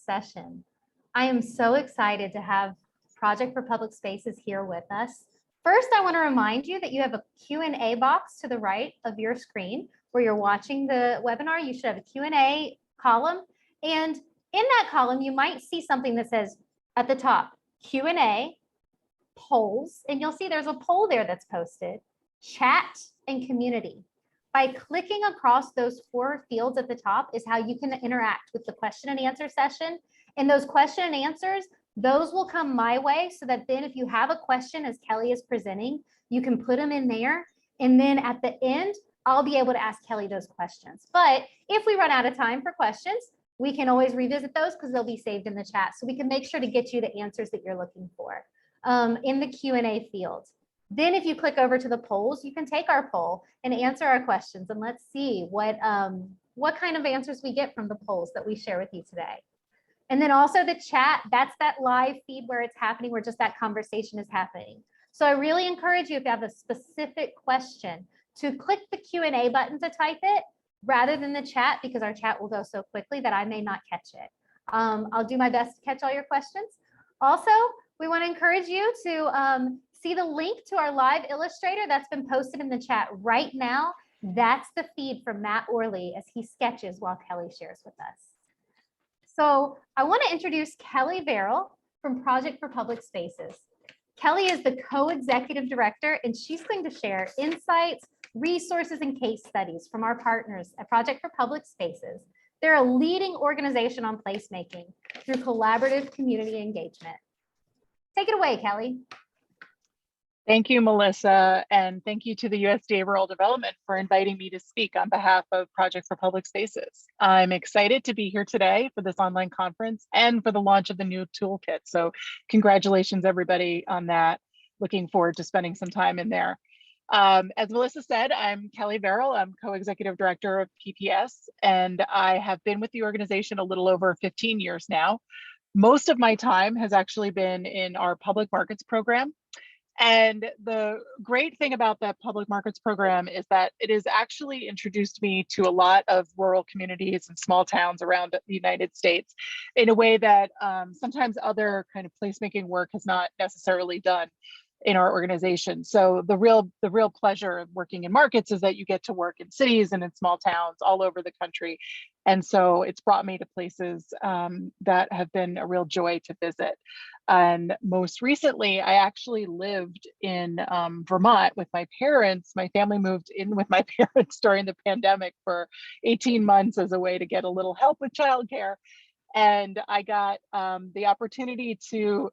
session. I am so excited to have Project for Public Spaces here with us. First, I want to remind you that you have a Q&A box to the right of your screen where you're watching the webinar. You should have a Q&A column. And in that column, you might see something that says at the top, Q&A, polls, and you'll see there's a poll there that's posted, chat, and community. By clicking across those 4 fields at the top is how you can interact with the question and answer session. And those question and answers, those will come my way so that then if you have a question as Kelly is presenting, you can put them in there. And then at the end, I'll be able to ask Kelly those questions. But if we run out of time for questions, we can always revisit those because they'll be saved in the chat. So we can make sure to get you the answers that you're looking for in the Q&A field. Then if you click over to the polls, you can take our poll and answer our questions. And let's see what kind of answers we get from the polls that we share with you today. And then also the chat, that's that live feed where it's happening, where just that conversation is happening. So I really encourage you, if you have a specific question, to click the Q&A button to type it rather than the chat, because our chat will go so quickly that I may not catch it. I'll do my best to catch all your questions. Also, we want to encourage you to see the link to our live illustrator that's been posted in the chat right now. That's the feed from Matt Orley as he sketches while Kelly shares with us. So I want to introduce Kelly Verel from Project for Public Spaces. Kelly is the co-executive director, and she's going to share insights, resources, and case studies from our partners at Project for Public Spaces. They're a leading organization on placemaking through collaborative community engagement. Take it away, Kelly. Thank you, Melissa, and thank you to the USDA Rural Development for inviting me to speak on behalf of Project for Public Spaces. I'm excited to be here today for this online conference and for the launch of the new toolkit. So congratulations, everybody, on that. Looking forward to spending some time in there. As Melissa said, I'm Kelly Verel. I'm co-executive director of PPS, and I have been with the organization a little over 15 years now. Most of my time has actually been in our public markets program. And the great thing about that public markets program is that it has actually introduced me to a lot of rural communities and small towns around the United States in a way that sometimes other kind of placemaking work has not necessarily done in our organization. So the real pleasure of working in markets is that you get to work in cities and in small towns all over the country. And so it's brought me to places that have been a real joy to visit. And most recently, I actually lived in Vermont with my parents. My family moved in with my parents during the pandemic for 18 months as a way to get a little help with childcare. And I got the opportunity to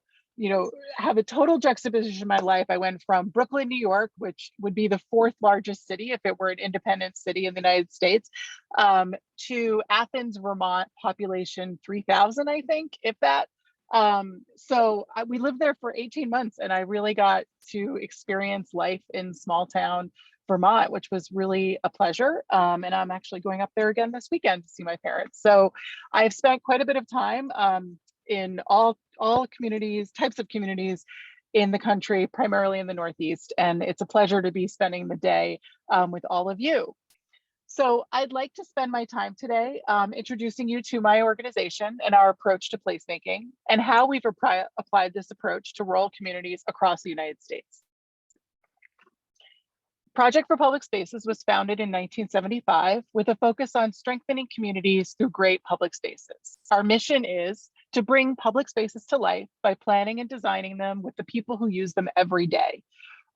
have a total juxtaposition in my life. I went from Brooklyn, New York, which would be the 4th largest city if it were an independent city in the United States, to Athens, Vermont, population 3,000, I think, if that. So we lived there for 18 months and I really got to experience life in small town Vermont, which was really a pleasure. And I'm actually going up there again this weekend to see my parents. So I've spent quite a bit of time in all communities, types of communities in the country, primarily in the Northeast. And it's a pleasure to be spending the day with all of you. So I'd like to spend my time today introducing you to my organization and our approach to placemaking and how we've applied this approach to rural communities across the United States. Project for Public Spaces was founded in 1975 with a focus on strengthening communities through great public spaces. Our mission is to bring public spaces to life by planning and designing them with the people who use them every day.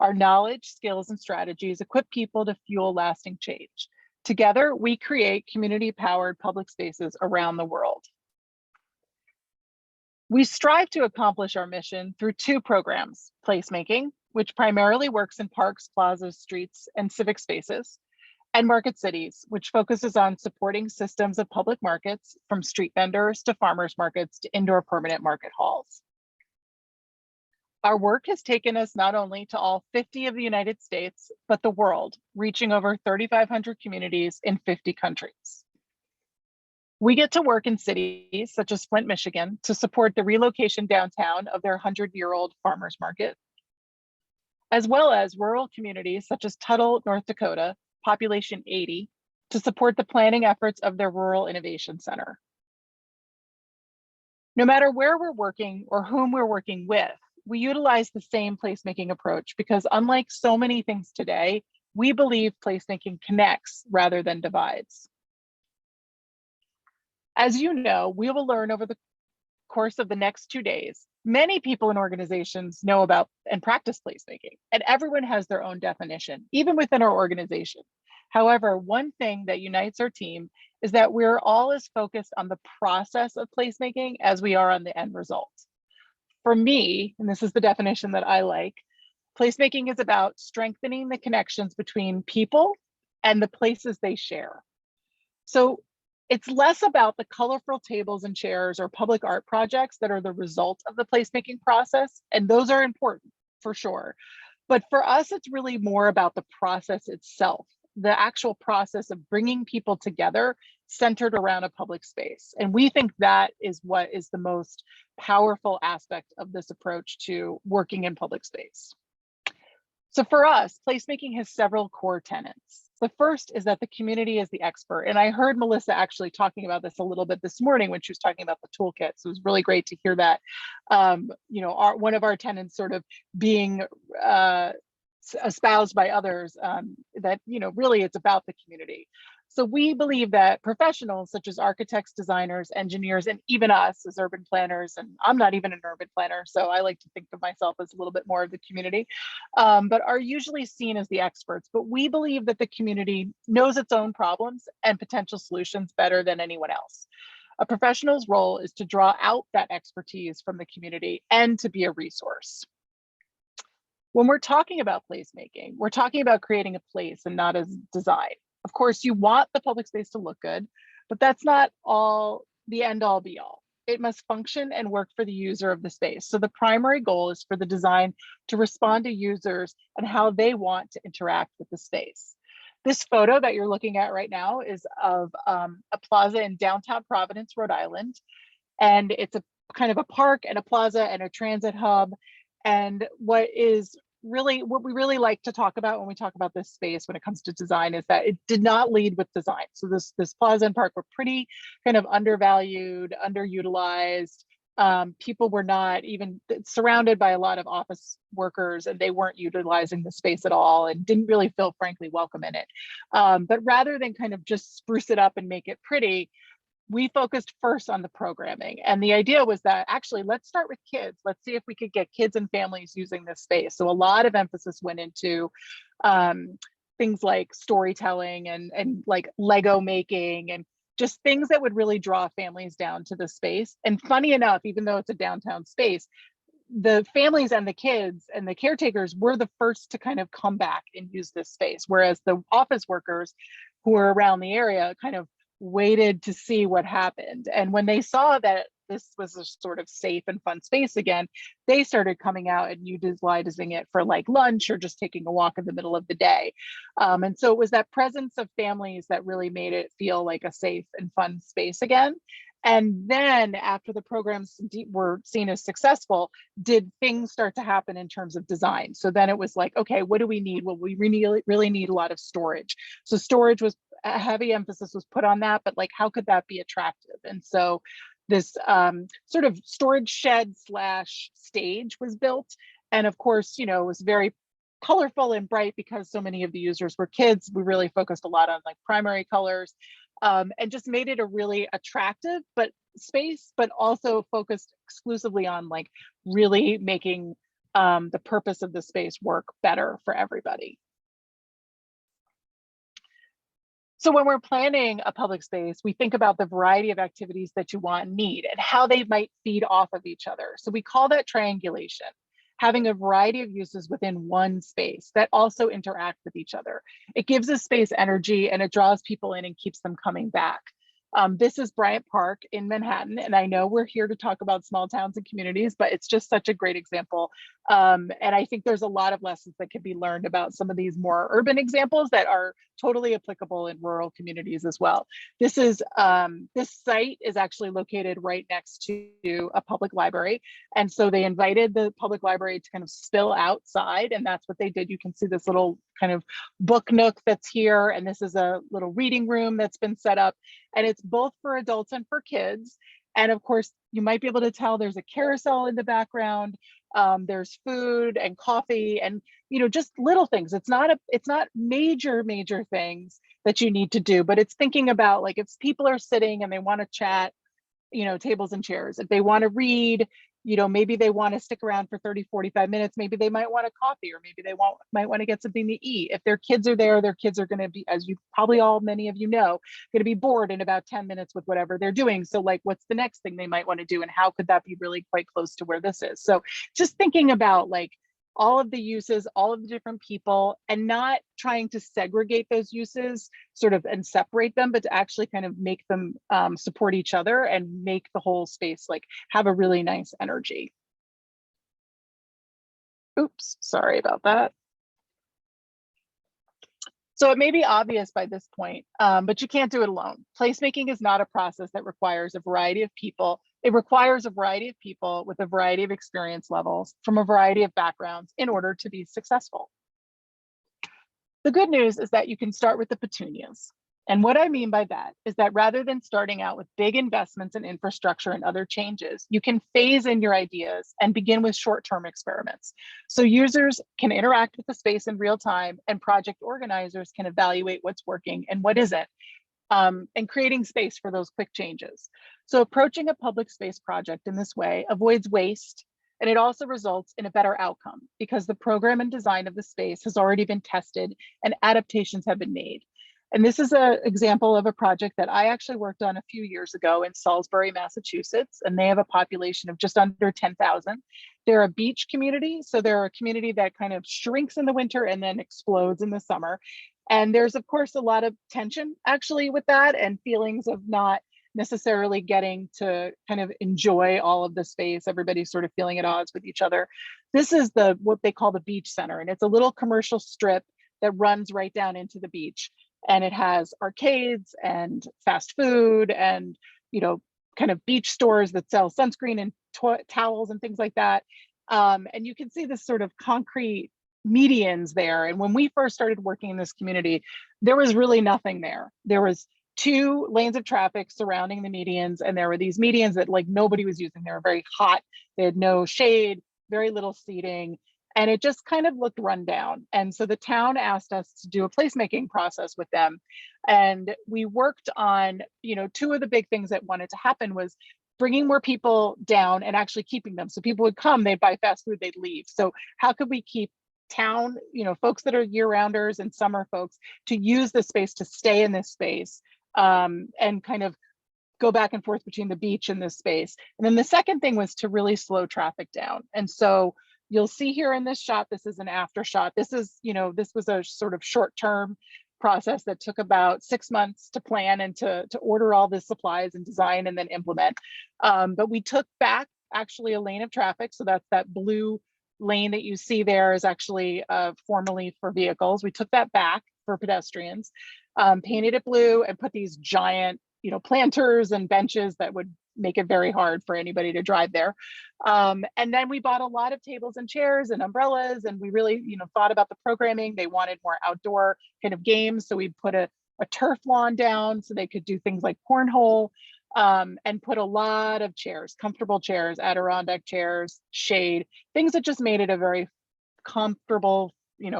Our knowledge, skills, and strategies equip people to fuel lasting change. Together, we create community-powered public spaces around the world. We strive to accomplish our mission through 2 programs, Placemaking, which primarily works in parks, plazas, streets, and civic spaces, and Market Cities, which focuses on supporting systems of public markets from street vendors to farmers markets to indoor permanent market halls. Our work has taken us not only to all 50 of the United States, but the world, reaching over 3,500 communities in 50 countries. We get to work in cities such as Flint, Michigan, to support the relocation downtown of their 100-year-old farmers market, as well as rural communities such as Tuttle, North Dakota, population 80, to support the planning efforts of their Rural Innovation Center. No matter where we're working or whom we're working with, we utilize the same placemaking approach because unlike so many things today, we believe placemaking connects rather than divides. As you know, we will learn over the course of the next 2 days. Many people in organizations know about and practice placemaking, and everyone has their own definition, even within our organization. However, one thing that unites our team is that we're all as focused on the process of placemaking as we are on the end result. For me, and this is the definition that I like, placemaking is about strengthening the connections between people and the places they share. So it's less about the colorful tables and chairs or public art projects that are the result of the placemaking process, and those are important for sure. But for us, it's really more about the process itself, the actual process of bringing people together centered around a public space. And we think that is what is the most powerful aspect of this approach to working in public space. So for us, placemaking has several core tenets. The first is that the community is the expert. And I heard Melissa actually talking about this a little bit this morning when she was talking about the toolkit. So it was really great to hear that, one of our tenets sort of being espoused by others, that, really it's about the community. So we believe that professionals such as architects, designers, engineers, and even us as urban planners, and I'm not even an urban planner, so I like to think of myself as a little bit more of the community, but are usually seen as the experts. But we believe that the community knows its own problems and potential solutions better than anyone else. A professional's role is to draw out that expertise from the community and to be a resource. When we're talking about placemaking, we're talking about creating a place and not a design. Of course, you want the public space to look good, but that's not all the end all be all. It must function and work for the user of the space. So the primary goal is for the design to respond to users and how they want to interact with the space. This photo that you're looking at right now is of a plaza in downtown Providence, Rhode Island. And it's a kind of a park and a plaza and a transit hub. And what we really like to talk about when we talk about this space when it comes to design is that it did not lead with design. So this plaza and park were pretty kind of undervalued, underutilized. People were not even surrounded by a lot of office workers, and they weren't utilizing the space at all and didn't really feel frankly welcome in it. But rather than kind of just spruce it up and make it pretty, we focused first on the programming. And the idea was that actually, let's start with kids. Let's see if we could get kids and families using this space. So a lot of emphasis went into things like storytelling and like Lego making and just things that would really draw families down to the space. And funny enough, even though it's a downtown space, the families and the kids and the caretakers were the first to kind of come back and use this space. Whereas the office workers who were around the area kind of waited to see what happened. And when they saw that this was a sort of safe and fun space again, they started coming out and utilizing it for like lunch or just taking a walk in the middle of the day. And so it was that presence of families that really made it feel like a safe and fun space again. And then after the programs were seen as successful, did things start to happen in terms of design? So then it was like, okay, what do we need? Well, we really need a lot of storage. So storage was a heavy emphasis was put on that, but like, how could that be attractive? And so this sort of storage shed / stage was built. And of course, it was very colorful and bright because so many of the users were kids. We really focused a lot on like primary colors and just made it a really attractive space, but also focused exclusively on like really making the purpose of the space work better for everybody. So when we're planning a public space, we think about the variety of activities that you want and need and how they might feed off of each other. So we call that triangulation, having a variety of uses within one space that also interact with each other. It gives a space energy and it draws people in and keeps them coming back. This is Bryant Park in Manhattan, and I know we're here to talk about small towns and communities, but it's just such a great example. And I think there's a lot of lessons that can be learned about some of these more urban examples that are totally applicable in rural communities as well. This site is actually located right next to a public library. And so they invited the public library to kind of spill outside, and that's what they did. You can see this little kind of book nook that's here, and this is a little reading room that's been set up, and it's both for adults and for kids. And of course, you might be able to tell there's a carousel in the background. There's food and coffee and, just little things. It's not major things that you need to do, but it's thinking about like if people are sitting and they want to chat, tables and chairs. If they want to read, maybe they want to stick around for 30, 45 minutes. Maybe they might want a coffee, or maybe they might want to get something to eat. If their kids are there, their kids are going to be, as you probably many of you know, going to be bored in about 10 minutes with whatever they're doing. So like, what's the next thing they might want to do? And how could that be really quite close to where this is? So just thinking about like all of the uses, all of the different people, and not trying to segregate those uses sort of and separate them, but to actually kind of make them support each other and make the whole space like have a really nice energy. Oops, sorry about that. So it may be obvious by this point, but you can't do it alone. Placemaking is not a process that requires a variety of people. It requires a variety of people with a variety of experience levels from a variety of backgrounds in order to be successful. The good news is that you can start with the petunias. And what I mean by that is that rather than starting out with big investments in infrastructure and other changes, you can phase in your ideas and begin with short-term experiments. So users can interact with the space in real time and project organizers can evaluate what's working and what isn't, and creating space for those quick changes. So approaching a public space project in this way avoids waste, and it also results in a better outcome because the program and design of the space has already been tested and adaptations have been made. And this is an example of a project that I actually worked on a few years ago in Salisbury, Massachusetts, and they have a population of just under 10,000. They're a beach community, so they're a community that kind of shrinks in the winter and then explodes in the summer. And there's, of course, a lot of tension actually with that and feelings of not necessarily getting to kind of enjoy all of the space. Everybody's sort of feeling at odds with each other. This is what they call the beach center, and it's a little commercial strip that runs right down into the beach. And it has arcades and fast food and, kind of beach stores that sell sunscreen and towels and things like that. And you can see this sort of concrete medians there. And when we first started working in this community, there was really nothing there. There was 2 lanes of traffic surrounding the medians, and there were these medians that like nobody was using. They were very hot. They had no shade, very little seating, and it just kind of looked run down. And so the town asked us to do a placemaking process with them. And we worked on, 2 of the big things that wanted to happen was bringing more people down and actually keeping them. So people would come, they'd buy fast food, they'd leave. So how could we keep town, folks that are year-rounders and summer folks to use this space, to stay in this space, and kind of go back and forth between the beach and this space. And then the second thing was to really slow traffic down. And so you'll see here in this shot, this is an after shot. This is, this was a sort of short-term process that took about 6 months to plan and to order all the supplies and design and then implement. But we took back actually a lane of traffic. So that's that blue lane that you see there is actually formerly for vehicles. We took that back for pedestrians, painted it blue and put these giant, planters and benches that would make it very hard for anybody to drive there. And then we bought a lot of tables and chairs and umbrellas, and we really, thought about the programming. They wanted more outdoor kind of games. So we put a turf lawn down so they could do things like cornhole, and put a lot of chairs, comfortable chairs, Adirondack chairs, shade, things that just made it a very comfortable,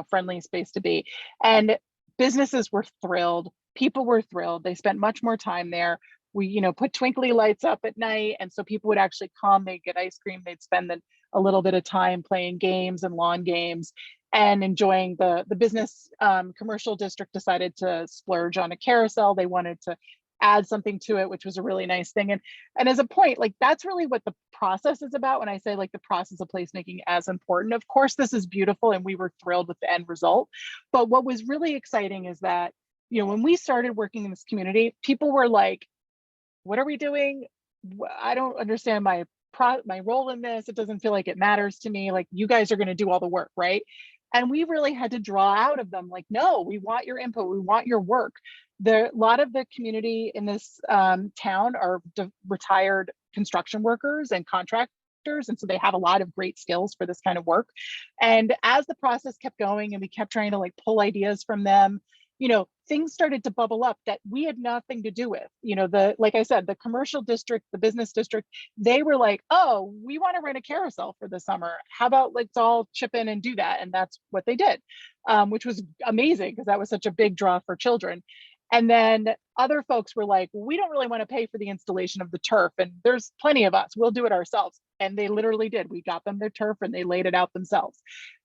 friendly space to be. And businesses were thrilled. People were thrilled. They spent much more time there. We, put twinkly lights up at night. And so people would actually come, they'd get ice cream, they'd spend a little bit of time playing games and lawn games and enjoying the business. Commercial district decided to splurge on a carousel. They wanted to add something to it, which was a really nice thing. And as a point, like that's really what the process is about. When I say like the process of placemaking as important, of course, this is beautiful and we were thrilled with the end result. But what was really exciting is that, when we started working in this community, people were like, what are we doing? I don't understand my role in this. It doesn't feel like it matters to me. Like you guys are going to do all the work, right? And we really had to draw out of them like, no, we want your input. We want your work. A lot of the community in this town are retired construction workers and contractors. And so they have a lot of great skills for this kind of work. And as the process kept going and we kept trying to like pull ideas from them, things started to bubble up that we had nothing to do with. Like I said, the commercial district, the business district, they were like, oh, we want to rent a carousel for the summer. How about let's all chip in and do that? And that's what they did, which was amazing because that was such a big draw for children. And then other folks were like, we don't really want to pay for the installation of the turf, and there's plenty of us, we'll do it ourselves. And they literally did. We got them their turf and they laid it out themselves.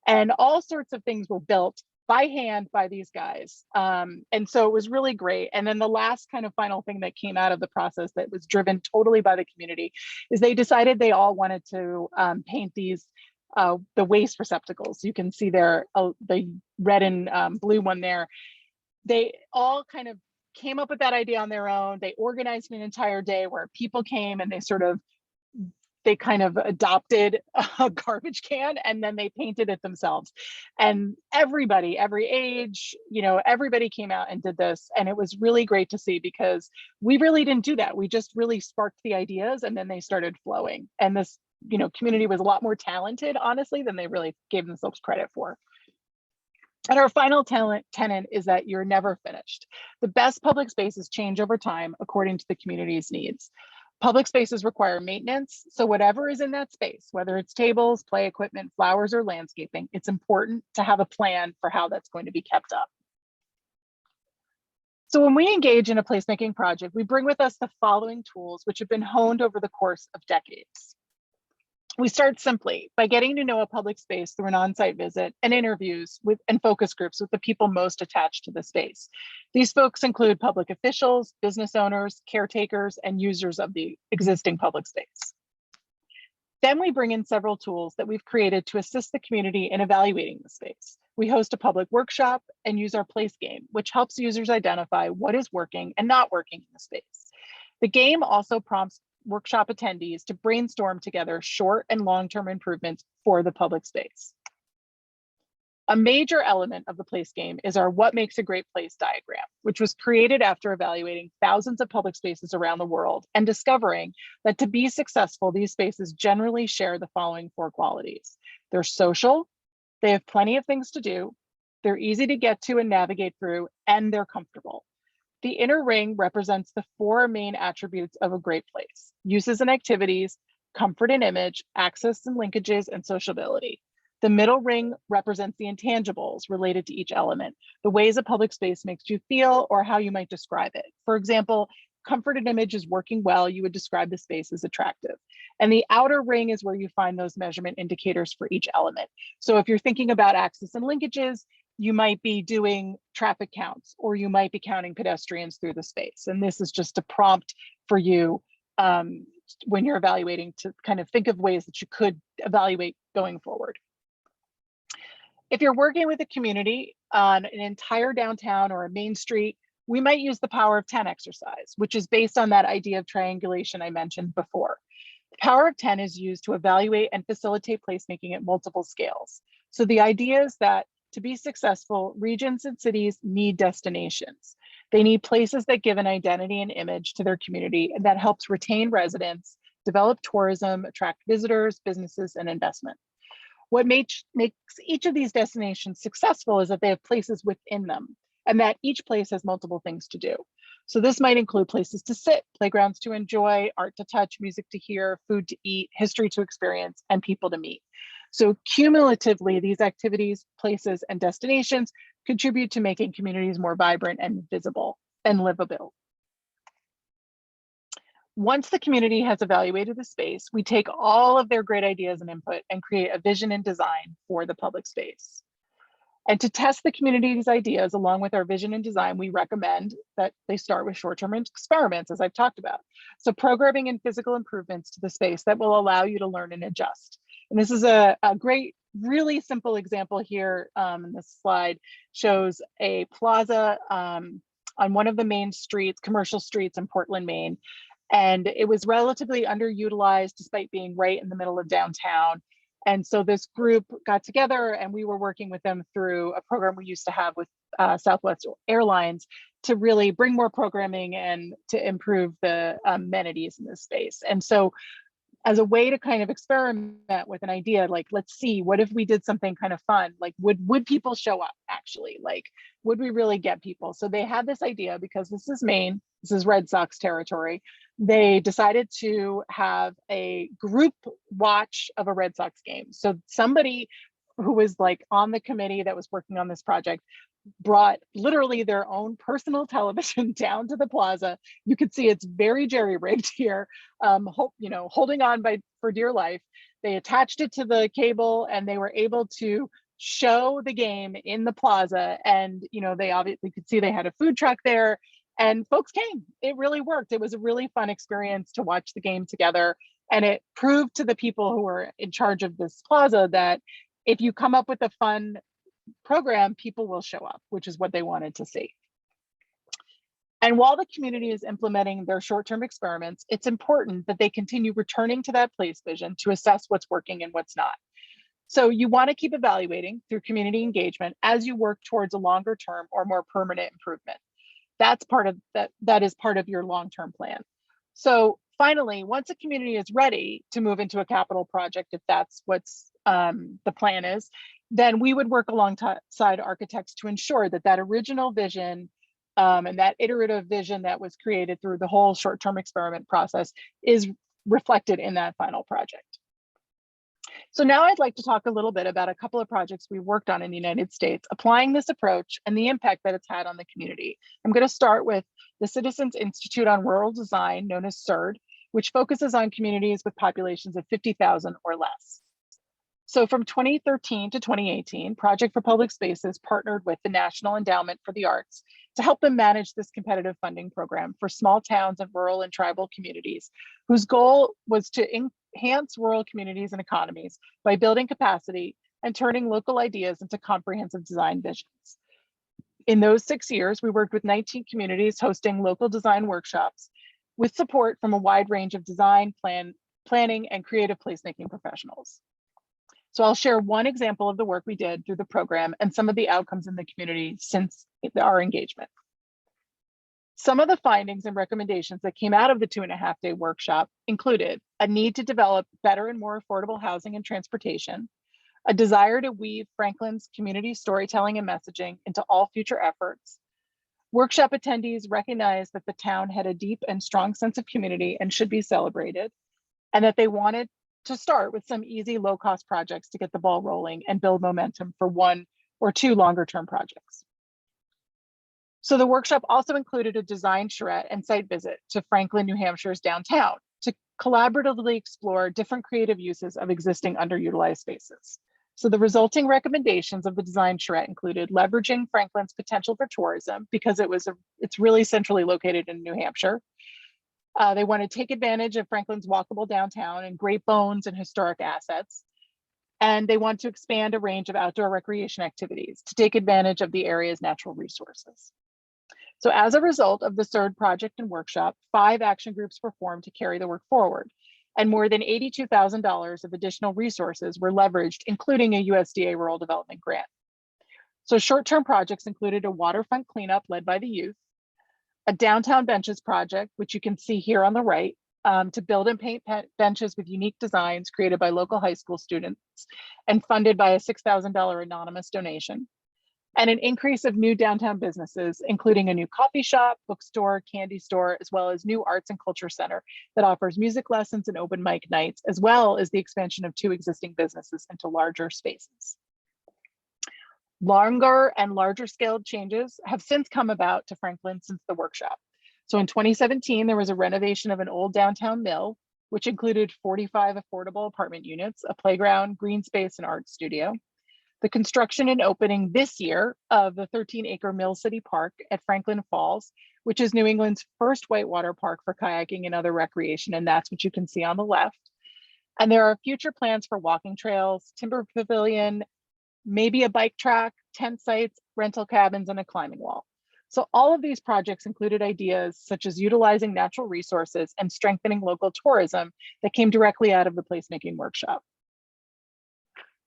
And all sorts of things were built by hand by these guys. And so it was really great. And then the last kind of final thing that came out of the process that was driven totally by the community is they decided they all wanted to paint these the waste receptacles. You can see there the red and blue one there. They all kind of came up with that idea on their own. They organized an entire day where people came and they kind of adopted a garbage can and then they painted it themselves. And everybody, every age, everybody came out and did this. And it was really great to see because we really didn't do that. We just really sparked the ideas and then they started flowing. And this, community was a lot more talented, honestly, than they really gave themselves credit for. And our final tenet is that you're never finished. The best public spaces change over time according to the community's needs. Public spaces require maintenance, so whatever is in that space, whether it's tables, play equipment, flowers, or landscaping, it's important to have a plan for how that's going to be kept up. So when we engage in a placemaking project, we bring with us the following tools, which have been honed over the course of decades. We start simply by getting to know a public space through an on-site visit and interviews and focus groups with the people most attached to the space. These folks include public officials, business owners, caretakers, and users of the existing public space. Then we bring in several tools that we've created to assist the community in evaluating the space. We host a public workshop and use our place game, which helps users identify what is working and not working in the space. The game also prompts workshop attendees to brainstorm together short and long-term improvements for the public space. A major element of the place game is our What Makes a Great Place diagram, which was created after evaluating thousands of public spaces around the world and discovering that to be successful, these spaces generally share the following 4 qualities. They're social, they have plenty of things to do, they're easy to get to and navigate through, and they're comfortable. The inner ring represents the 4 main attributes of a great place: uses and activities, comfort and image, access and linkages, and sociability. The middle ring represents the intangibles related to each element, the ways a public space makes you feel or how you might describe it. For example, comfort and image is working well, you would describe the space as attractive. And the outer ring is where you find those measurement indicators for each element. So if you're thinking about access and linkages, you might be doing traffic counts, or you might be counting pedestrians through the space. And this is just a prompt for you when you're evaluating to kind of think of ways that you could evaluate going forward. If you're working with a community on an entire downtown or a main street, we might use the power of 10 exercise, which is based on that idea of triangulation I mentioned before. The power of 10 is used to evaluate and facilitate placemaking at multiple scales. So the idea is that to be successful, regions and cities need destinations. They need places that give an identity and image to their community and that helps retain residents, develop tourism, attract visitors, businesses, and investment. What makes each of these destinations successful is that they have places within them and that each place has multiple things to do. So this might include places to sit, playgrounds to enjoy, art to touch, music to hear, food to eat, history to experience, and people to meet. So cumulatively, these activities, places, and destinations contribute to making communities more vibrant and visible and livable. Once the community has evaluated the space, we take all of their great ideas and input and create a vision and design for the public space. And to test the community's ideas along with our vision and design, we recommend that they start with short-term experiments, as I've talked about. So programming and physical improvements to the space that will allow you to learn and adjust. And this is a great, really simple example here. In this slide shows a plaza on one of the main streets, commercial streets in Portland, Maine. And it was relatively underutilized despite being right in the middle of downtown. And so this group got together and we were working with them through a program we used to have with Southwest Airlines to really bring more programming and to improve the amenities in this space. And so as a way to kind of experiment with an idea, like, let's see, what if we did something kind of fun? Like, would people show up actually? Like, would we really get people? So they had this idea, because this is Maine, this is Red Sox territory. They decided to have a group watch of a Red Sox game. So somebody who was like on the committee that was working on this project brought literally their own personal television down to the plaza. You could see it's very jerry-rigged here, holding on for dear life. They attached it to the cable, and they were able to show the game in the plaza. And they obviously could see they had a food truck there, and folks came. It really worked. It was a really fun experience to watch the game together, and it proved to the people who were in charge of this plaza that if you come up with a fun program, people will show up, which is what they wanted to see. And while the community is implementing their short-term experiments, it's important that they continue returning to that place vision to assess what's working and what's not. So you want to keep evaluating through community engagement as you work towards a longer term or more permanent improvement. That's part of that is part of your long-term plan. So finally, once a community is ready to move into a capital project, if that's what's the plan is, then we would work alongside architects to ensure that that original vision and that iterative vision that was created through the whole short-term experiment process is reflected in that final project. So now I'd like to talk a little bit about a couple of projects we worked on in the United States, applying this approach and the impact that it's had on the community. I'm going to start with the Citizens Institute on Rural Design, known as CERD, which focuses on communities with populations of 50,000 or less. So from 2013 to 2018, Project for Public Spaces partnered with the National Endowment for the Arts to help them manage this competitive funding program for small towns and rural and tribal communities, whose goal was to enhance rural communities and economies by building capacity and turning local ideas into comprehensive design visions. In those 6 years, we worked with 19 communities hosting local design workshops with support from a wide range of design, planning, and creative placemaking professionals. So I'll share one example of the work we did through the program and some of the outcomes in the community since our engagement. Some of the findings and recommendations that came out of the 2.5-day workshop included a need to develop better and more affordable housing and transportation, a desire to weave Franklin's community storytelling and messaging into all future efforts. Workshop attendees recognized that the town had a deep and strong sense of community and should be celebrated, and that they wanted to start with some easy, low-cost projects to get the ball rolling and build momentum for 1 or 2 longer-term projects. So the workshop also included a design charrette and site visit to Franklin, New Hampshire's downtown to collaboratively explore different creative uses of existing underutilized spaces. So the resulting recommendations of the design charrette included leveraging Franklin's potential for tourism, because it's really centrally located in New Hampshire. They want to take advantage of Franklin's walkable downtown and great bones and historic assets. And they want to expand a range of outdoor recreation activities to take advantage of the area's natural resources. So as a result of the CERD project and workshop, 5 action groups were formed to carry the work forward, and more than $82,000 of additional resources were leveraged, including a USDA rural development grant. So short-term projects included a waterfront cleanup led by the youth, a downtown benches project, which you can see here on the right, to build and paint benches with unique designs created by local high school students and funded by a $6,000 anonymous donation, and an increase of new downtown businesses, including a new coffee shop, bookstore, candy store, as well as new arts and culture center that offers music lessons and open mic nights, as well as the expansion of 2 existing businesses into larger spaces. Longer and larger scaled changes have since come about to Franklin since the workshop. So in 2017, there was a renovation of an old downtown mill, which included 45 affordable apartment units, a playground, green space, and art studio. The construction and opening this year of the 13-acre Mill City Park at Franklin Falls, which is New England's first whitewater park for kayaking and other recreation, and that's what you can see on the left. And there are future plans for walking trails, timber pavilion, maybe a bike track, tent sites, rental cabins, and a climbing wall. So all of these projects included ideas such as utilizing natural resources and strengthening local tourism that came directly out of the placemaking workshop.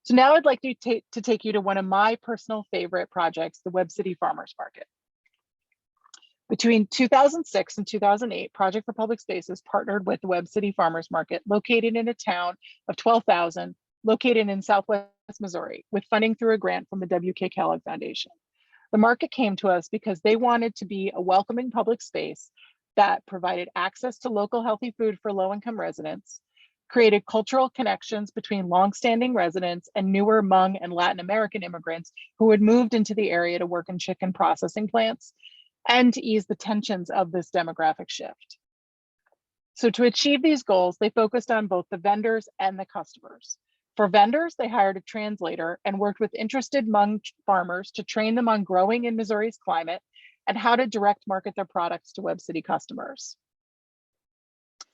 So now I'd like to take you to one of my personal favorite projects, the Webb City Farmers Market. Between 2006 and 2008, Project for Public Spaces partnered with the Webb City Farmers Market, located in a town of 12,000, located in Southwest Missouri, with funding through a grant from the W.K. Kellogg Foundation. The market came to us because they wanted to be a welcoming public space that provided access to local healthy food for low-income residents, created cultural connections between longstanding residents and newer Hmong and Latin American immigrants who had moved into the area to work in chicken processing plants, and to ease the tensions of this demographic shift. So to achieve these goals, they focused on both the vendors and the customers. For vendors, they hired a translator and worked with interested Hmong farmers to train them on growing in Missouri's climate and how to direct market their products to Webb City customers.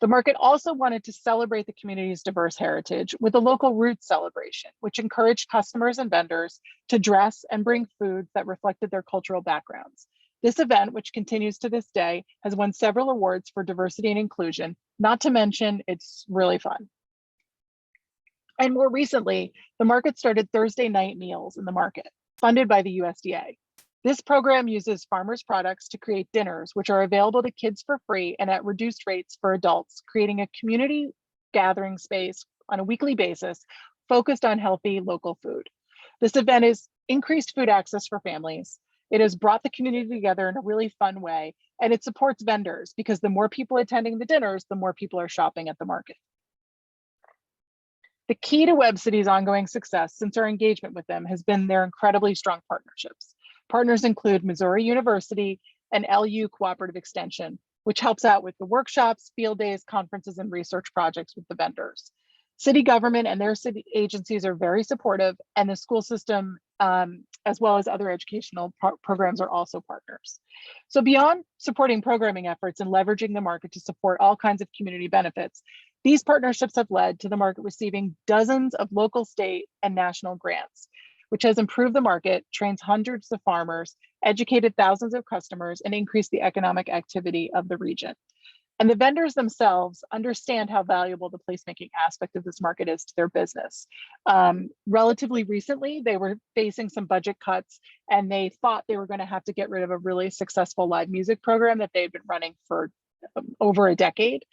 The market also wanted to celebrate the community's diverse heritage with a local roots celebration, which encouraged customers and vendors to dress and bring foods that reflected their cultural backgrounds. This event, which continues to this day, has won several awards for diversity and inclusion, not to mention it's really fun. And more recently, the market started Thursday night meals in the market, funded by the USDA. This program uses farmers' products to create dinners, which are available to kids for free and at reduced rates for adults, creating a community gathering space on a weekly basis focused on healthy local food. This event is increased food access for families. It has brought the community together in a really fun way, and it supports vendors because the more people attending the dinners, the more people are shopping at the market. The key to Webb City's ongoing success since our engagement with them has been their incredibly strong partnerships. Partners include Missouri University and LU Cooperative Extension, which helps out with the workshops, field days, conferences, and research projects with the vendors. City government and their city agencies are very supportive, and the school system, as well as other educational programs, are also partners. So beyond supporting programming efforts and leveraging the market to support all kinds of community benefits, these partnerships have led to the market receiving dozens of local, state, and national grants, which has improved the market, trains hundreds of farmers, educated thousands of customers, and increased the economic activity of the region. And the vendors themselves understand how valuable the placemaking aspect of this market is to their business. Relatively recently, they were facing some budget cuts, and they thought they were going to have to get rid of a really successful live music program that they had been running for over a decade.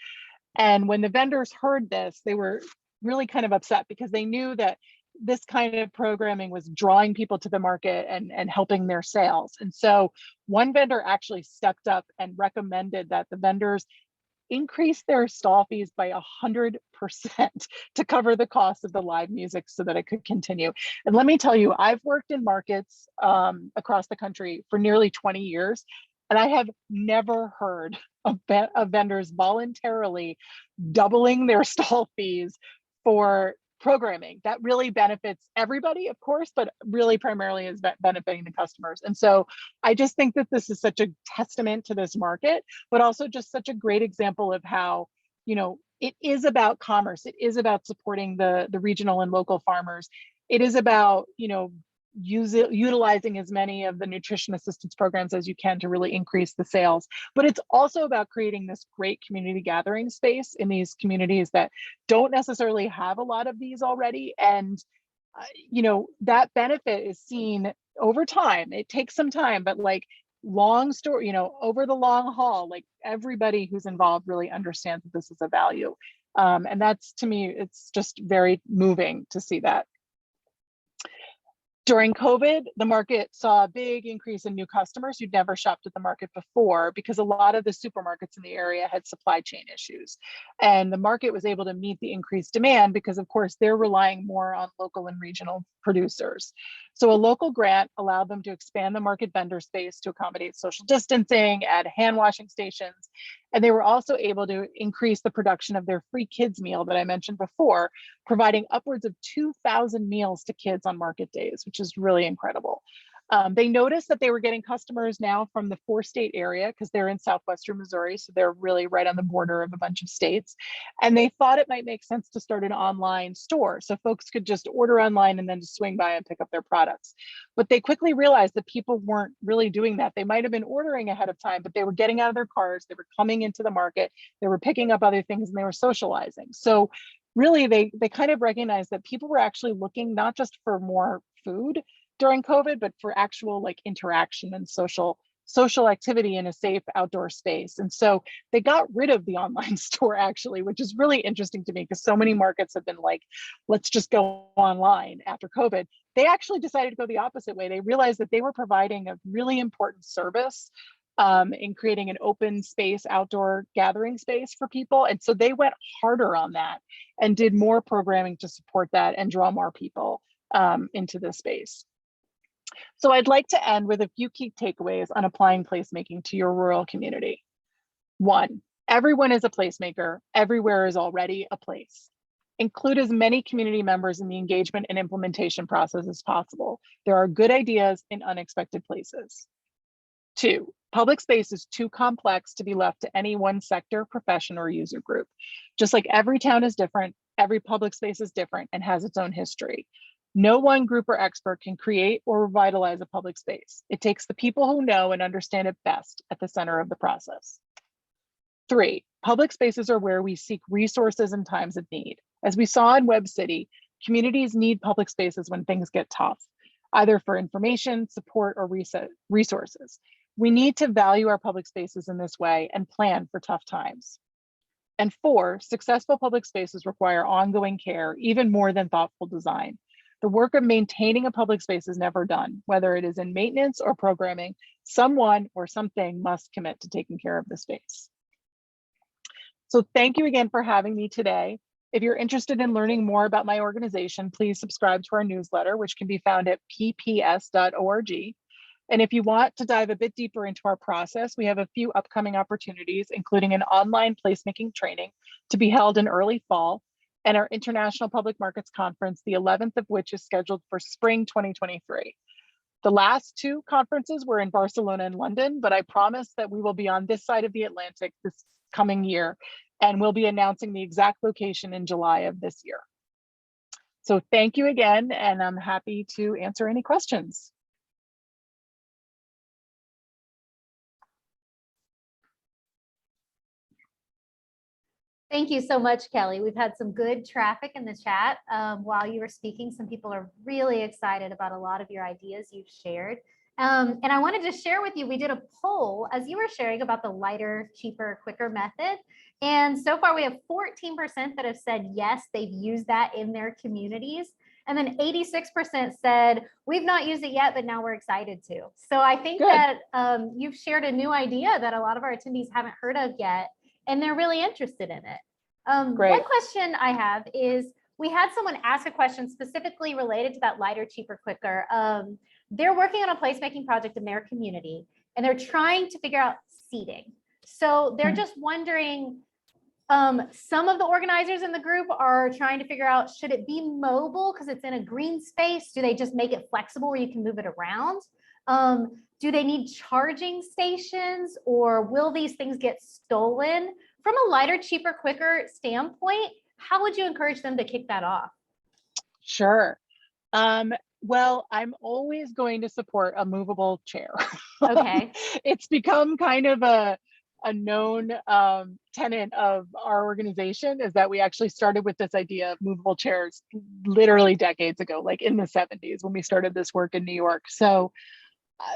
And when the vendors heard this, they were really kind of upset because they knew that this kind of programming was drawing people to the market and helping their sales. And so one vendor actually stepped up and recommended that the vendors increase their stall fees by 100% to cover the cost of the live music so that it could continue. And let me tell you, I've worked in markets across the country for nearly 20 years, and I have never heard of vendors voluntarily doubling their stall fees for programming. That really benefits everybody, of course, but really primarily is benefiting the customers. And so I just think that this is such a testament to this market, but also just such a great example of how, you know, it is about commerce. It is about supporting the regional and local farmers. It is about, you know, utilizing as many of the nutrition assistance programs as you can to really increase the sales. But it's also about creating this great community gathering space in these communities that don't necessarily have a lot of these already. And, you know, that benefit is seen over time. It takes some time, but like long story, you know, over the long haul, like everybody who's involved really understands that this is a value. And that's, to me, it's just very moving to see that. During COVID, the market saw a big increase in new customers who'd never shopped at the market before because a lot of the supermarkets in the area had supply chain issues. And the market was able to meet the increased demand because, of course, they're relying more on local and regional producers. So a local grant allowed them to expand the market vendor space to accommodate social distancing, add hand washing stations, and they were also able to increase the production of their free kids meal that I mentioned before, providing upwards of 2,000 meals to kids on market days, which is really incredible. They noticed that they were getting customers now from the 4-state area because they're in southwestern Missouri, so they're really right on the border of a bunch of states. And they thought it might make sense to start an online store so folks could just order online and then just swing by and pick up their products. But they quickly realized that people weren't really doing that. They might have been ordering ahead of time, but they were getting out of their cars, they were coming into the market, they were picking up other things, and they were socializing. So really, they kind of recognized that people were actually looking not just for more food during COVID, but for actual like interaction and social social activity in a safe outdoor space. And so they got rid of the online store actually, which is really interesting to me because so many markets have been like, let's just go online after COVID. They actually decided to go the opposite way. They realized that they were providing a really important service in creating an open space, outdoor gathering space for people. And so they went harder on that and did more programming to support that and draw more people into the space. So I'd like to end with a few key takeaways on applying placemaking to your rural community. 1, everyone is a placemaker. Everywhere is already a place. Include as many community members in the engagement and implementation process as possible. There are good ideas in unexpected places. 2, public space is too complex to be left to any one sector, profession, or user group. Just like every town is different, every public space is different and has its own history. No one group or expert can create or revitalize a public space. It takes the people who know and understand it best at the center of the process. 3, public spaces are where we seek resources in times of need. As we saw in Webb City, communities need public spaces when things get tough, either for information, support, or resources. We need to value our public spaces in this way and plan for tough times. And 4, successful public spaces require ongoing care, even more than thoughtful design. The work of maintaining a public space is never done, whether it is in maintenance or programming. Someone or something must commit to taking care of the space. So thank you again for having me today. If you're interested in learning more about my organization, please subscribe to our newsletter, which can be found at pps.org. And if you want to dive a bit deeper into our process, we have a few upcoming opportunities, including an online placemaking training to be held in early fall, and our International Public Markets Conference, the 11th of which is scheduled for spring 2023. The last 2 conferences were in Barcelona and London, but I promise that we will be on this side of the Atlantic this coming year, and we'll be announcing the exact location in July of this year. So thank you again, and I'm happy to answer any questions. Thank you so much, Kelly. We've had some good traffic in the chat while you were speaking. Some people are really excited about a lot of your ideas you've shared. And I wanted to share with you, we did a poll as you were sharing about the lighter, cheaper, quicker method. And so far we have 14% that have said yes, they've used that in their communities. And then 86% said, we've not used it yet, but now we're excited to. So I think Good. that you've shared a new idea that a lot of our attendees haven't heard of yet, and they're really interested in it. Great. One question I have is, we had someone ask a question specifically related to that lighter, cheaper, quicker. They're working on a placemaking project in their community, and they're trying to figure out seating. So they're just wondering, some of the organizers in the group are trying to figure out, should it be mobile because it's in a green space? Do they just make it flexible where you can move it around? Do they need charging stations, or will these things get stolen? From a lighter, cheaper, quicker standpoint, how would you encourage them to kick that off? Sure. Well, I'm always going to support a movable chair. Okay. It's become kind of a known tenet of our organization, is that we actually started with this idea of movable chairs literally decades ago, like in the 70s when we started this work in New York. So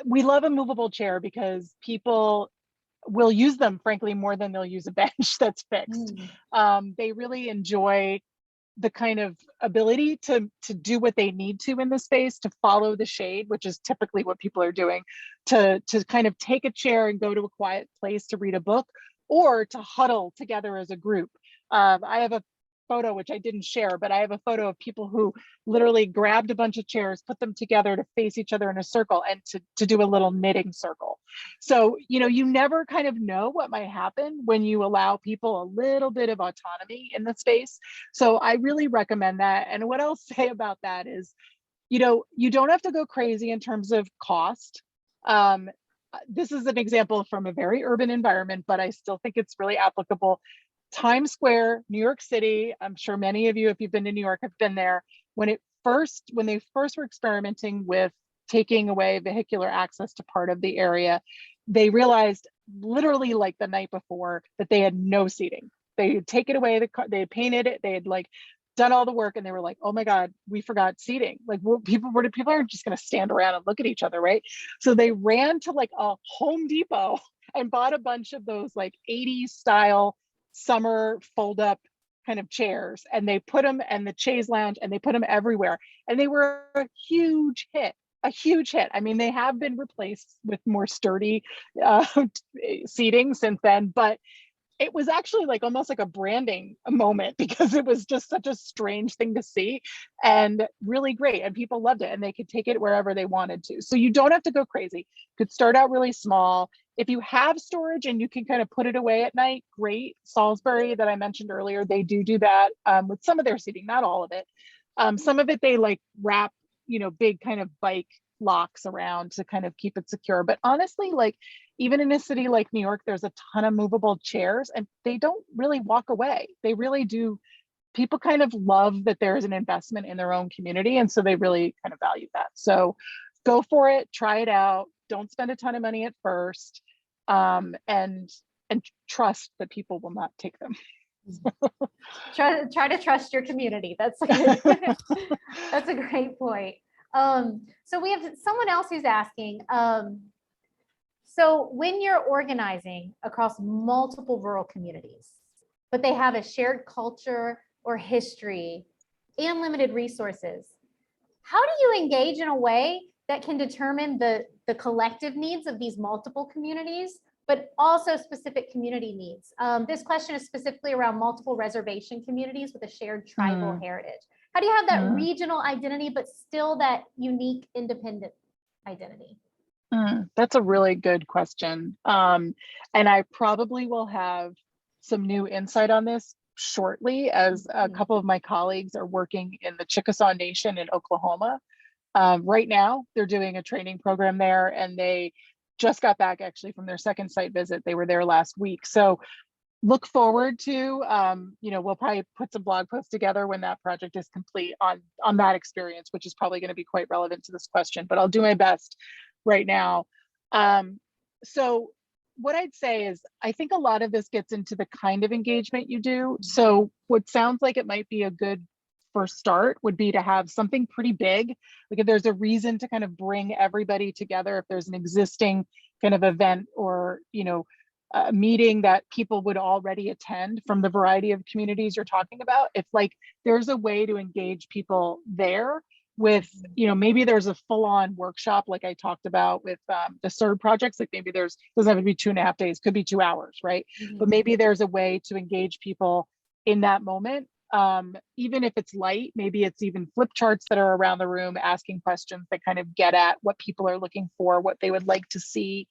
we love a movable chair because people will use them, frankly, more than they'll use a bench that's fixed. They really enjoy the kind of ability to do what they need to in the space, to follow the shade, which is typically what people are doing, to kind of take a chair and go to a quiet place to read a book, or to huddle together as a group. I have a photo, which I didn't share, but I have a photo of people who literally grabbed a bunch of chairs, put them together to face each other in a circle, and to do a little knitting circle. So, you never kind of know what might happen when you allow people a little bit of autonomy in the space. So I really recommend that. And what I'll say about that is, you don't have to go crazy in terms of cost. This is an example from a very urban environment, but I still think it's really applicable. Times Square, New York City, I'm sure many of you, if you've been to New York, have been there. When they first were experimenting with taking away vehicular access to part of the area, they realized literally like the night before that they had no seating. They had taken away the car, they had painted it, they had like done all the work, and they were like, oh my God, we forgot seating. Like, well, people aren't just going to stand around and look at each other, right? So they ran to like a Home Depot and bought a bunch of those like 80s style summer fold up kind of chairs, and they put them, and the chaise lounge, and they put them everywhere, and they were a huge hit. A huge hit. I mean, they have been replaced with more sturdy seating since then, but it was actually like almost like a branding moment, because it was just such a strange thing to see and really great, and people loved it, and they could take it wherever they wanted to. So you don't have to go crazy. You could start out really small. If you have storage and you can kind of put it away at night, great. Salisbury, that I mentioned earlier, they do that with some of their seating, not all of it. Some of it they like wrap, big kind of bike locks around to kind of keep it secure. But honestly, like, even in a city like New York, there's a ton of movable chairs, and they don't really walk away. They really do. People kind of love that there's an investment in their own community, and so they really kind of value that. So go for it, try it out. Don't spend a ton of money at first, and trust that people will not take them. Try to trust your community. That's a great point. So we have someone else who's asking, so when you're organizing across multiple rural communities, but they have a shared culture or history and limited resources, how do you engage in a way that can determine the collective needs of these multiple communities, but also specific community needs? This question is specifically around multiple reservation communities with a shared tribal heritage. How do you have that regional identity, but still that unique independent identity? That's a really good question. And I probably will have some new insight on this shortly, as a couple of my colleagues are working in the Chickasaw Nation in Oklahoma. Right now, they're doing a training program there, and they just got back actually from their second site visit. They were there last week. So look forward to, we'll probably put some blog posts together when that project is complete on that experience, which is probably going to be quite relevant to this question, but I'll do my best right now. So what I'd say is, I think a lot of this gets into the kind of engagement you do. So what sounds like it might be a good first start would be to have something pretty big. Like, if there's a reason to kind of bring everybody together, if there's an existing kind of event or, a meeting that people would already attend from the variety of communities you're talking about, if like there's a way to engage people there with, maybe there's a full-on workshop like I talked about with the CERD projects, like maybe doesn't have to be 2.5 days, could be 2 hours, right? But maybe there's a way to engage people in that moment. Even if it's light, maybe it's even flip charts that are around the room asking questions that kind of get at what people are looking for, what they would like to see.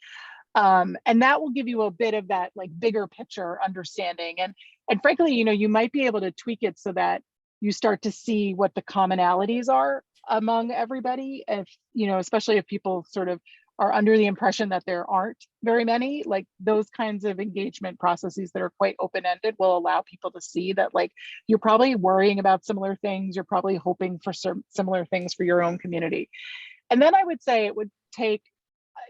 And that will give you a bit of that like bigger picture understanding. And frankly, you might be able to tweak it so that you start to see what the commonalities are among everybody. If, especially if people sort of are under the impression that there aren't very many, like those kinds of engagement processes that are quite open-ended will allow people to see that like you're probably worrying about similar things, you're probably hoping for some similar things for your own community. And then I would say it would take,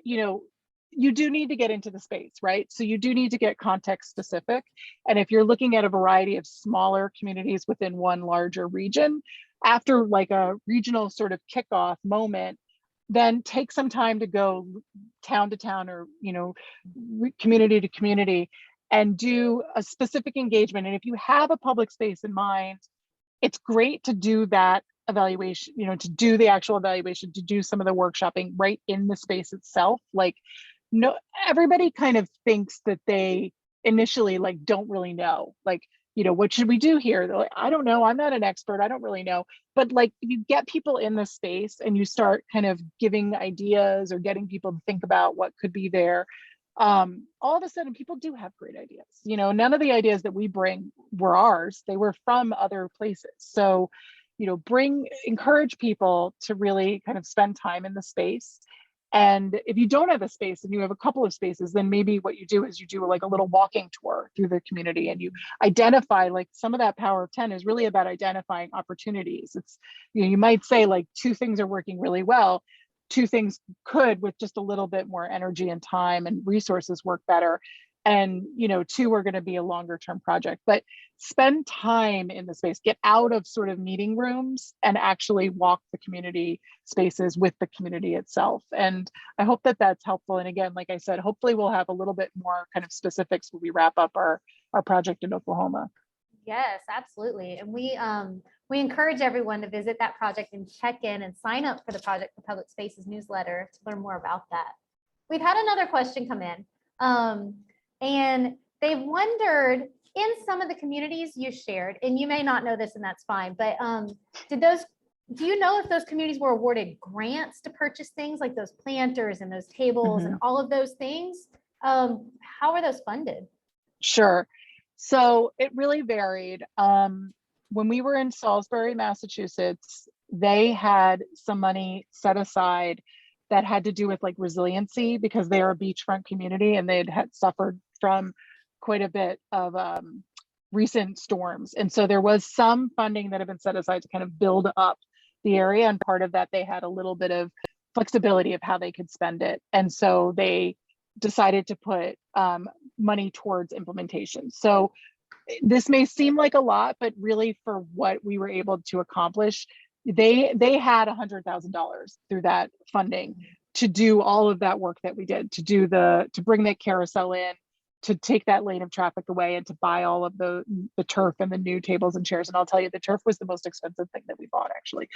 you do need to get into the space, right? So you do need to get context specific. And if you're looking at a variety of smaller communities within one larger region, after like a regional sort of kickoff moment, then take some time to go town to town or, community to community and do a specific engagement. And if you have a public space in mind, it's great to do that evaluation, to do the actual evaluation, to do some of the workshopping right in the space itself. Like, no, everybody kind of thinks that they initially like don't really know, like, what should we do here? They're like, I don't know, I'm not an expert, I don't really know. But like, if you get people in the space and you start kind of giving ideas or getting people to think about what could be there, all of a sudden people do have great ideas. None of the ideas that we bring were ours, they were from other places. So, encourage people to really kind of spend time in the space. And if you don't have a space and you have a couple of spaces, then maybe what you do is you do like a little walking tour through the community and you identify, like, some of that power of 10 is really about identifying opportunities. It's, you might say like 2 things are working really well, 2 things could, with just a little bit more energy and time and resources, work better. and, you know, 2 are going to be a longer term project. But spend time in the space, get out of sort of meeting rooms and actually walk the community spaces with the community itself. And I hope that that's helpful. And again, like I said, hopefully we'll have a little bit more kind of specifics when we wrap up our project in Oklahoma. Yes, absolutely. And we encourage everyone to visit that project and check in and sign up for the Project for Public Spaces newsletter to learn more about that. We've had another question come in, and they've wondered, in some of the communities you shared, and you may not know this and that's fine, but do you know if those communities were awarded grants to purchase things like those planters and those tables and all of those things? How are those funded? Sure. So it really varied. When we were in Salisbury, Massachusetts, they had some money set aside that had to do with like resiliency, because they are a beachfront community and they had suffered from quite a bit of recent storms. And so there was some funding that had been set aside to kind of build up the area. And part of that, they had a little bit of flexibility of how they could spend it. And so they decided to put money towards implementation. So this may seem like a lot, but really for what we were able to accomplish, they had $100,000 through that funding to do all of that work that we did, to bring that carousel in, to take that lane of traffic away, and to buy all of the turf and the new tables and chairs. And I'll tell you, the turf was the most expensive thing that we bought, actually.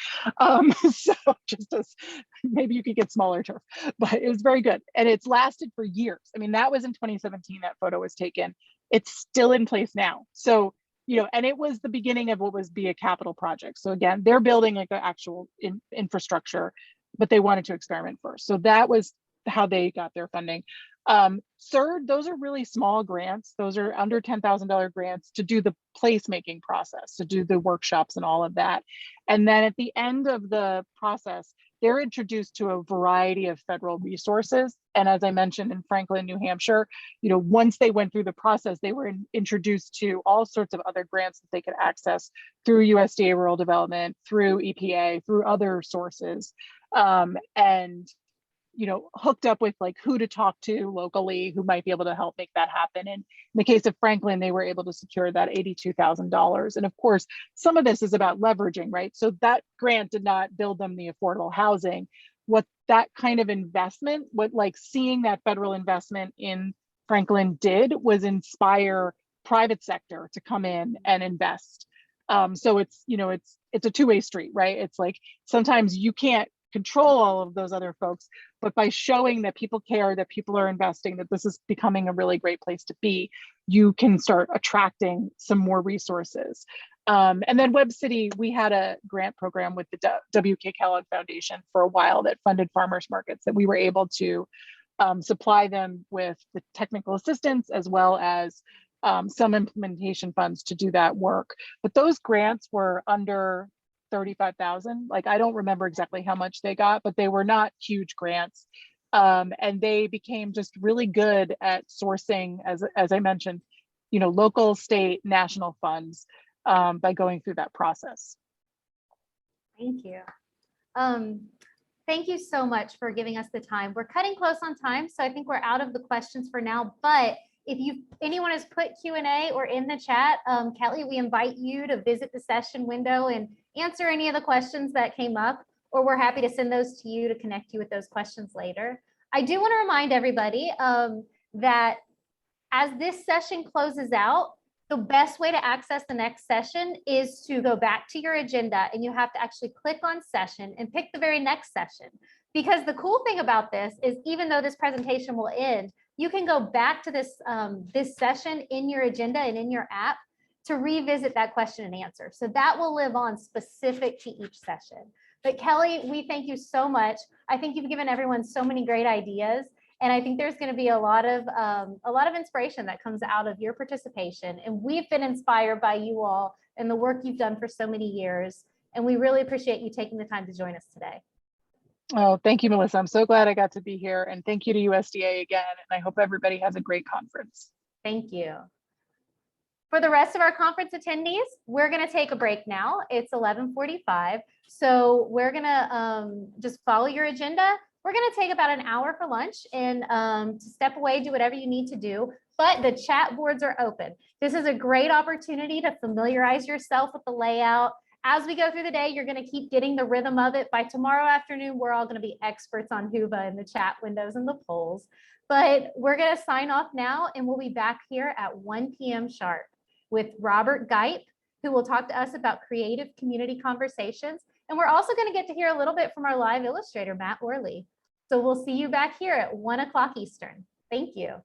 So just as maybe you could get smaller turf, but it was very good. And it's lasted for years. I mean, that was in 2017, that photo was taken. It's still in place now. So, you know, and it was the beginning of what was be a capital project. So again, they're building like an actual infrastructure, but they wanted to experiment first. So that was how they got their funding. CERD, those are really small grants. Those are under $10,000 grants to do the placemaking process, to do the workshops and all of that. And then at the end of the process, they're introduced to a variety of federal resources. And as I mentioned, in Franklin, New Hampshire, you know, once they went through the process, they were introduced to all sorts of other grants that they could access through USDA Rural Development, through EPA, through other sources. And you know, hooked up with like who to talk to locally, who might be able to help make that happen. And in the case of Franklin, they were able to secure that $82,000. And of course, some of this is about leveraging, right? So that grant did not build them the affordable housing. What that kind of investment, what like seeing that federal investment in Franklin did was inspire private sector to come in and invest. So it's, you know, it's a two-way street, right? It's like, sometimes you can't control all of those other folks, but by showing that people care, that people are investing, that this is becoming a really great place to be, you can start attracting some more resources. And then Webb City, we had a grant program with the W.K. Kellogg Foundation for a while that funded farmers markets, that we were able to supply them with the technical assistance as well as some implementation funds to do that work. But those grants were under 35,000. Like, I don't remember exactly how much they got, but they were not huge grants. And they became just really good at sourcing, as I mentioned, you know, local, state, national funds by going through that process. Thank you. Thank you so much for giving us the time. We're cutting close on time, so I think we're out of the questions for now, but if anyone has put Q&A or in the chat, Kelly, we invite you to visit the session window and answer any of the questions that came up, or we're happy to send those to you to connect you with those questions later. I do want to remind everybody that as this session closes out, the best way to access the next session is to go back to your agenda, and you have to actually click on session and pick the very next session. Because the cool thing about this is, even though this presentation will end, you can go back to this, this session in your agenda and in your app to revisit that question and answer. So that will live on specific to each session. But Kelly, we thank you so much. I think you've given everyone so many great ideas. And I think there's going to be a lot of inspiration that comes out of your participation. And we've been inspired by you all and the work you've done for so many years. And we really appreciate you taking the time to join us today. Oh, thank you, Melissa. I'm so glad I got to be here. And thank you to USDA again. And I hope everybody has a great conference. Thank you. For the rest of our conference attendees, we're going to take a break now. It's 11:45. So we're going to just follow your agenda. We're going to take about an hour for lunch and to step away, do whatever you need to do. but the chat boards are open. This is a great opportunity to familiarize yourself with the layout. As we go through the day, you're going to keep getting the rhythm of it. By tomorrow afternoon, we're all going to be experts on Whova in the chat windows and the polls. But we're going to sign off now, and we'll be back here at 1 p.m. sharp with Robert Geip, who will talk to us about creative community conversations. And we're also going to get to hear a little bit from our live illustrator, Matt Orley. So we'll see you back here at 1 o'clock Eastern. Thank you.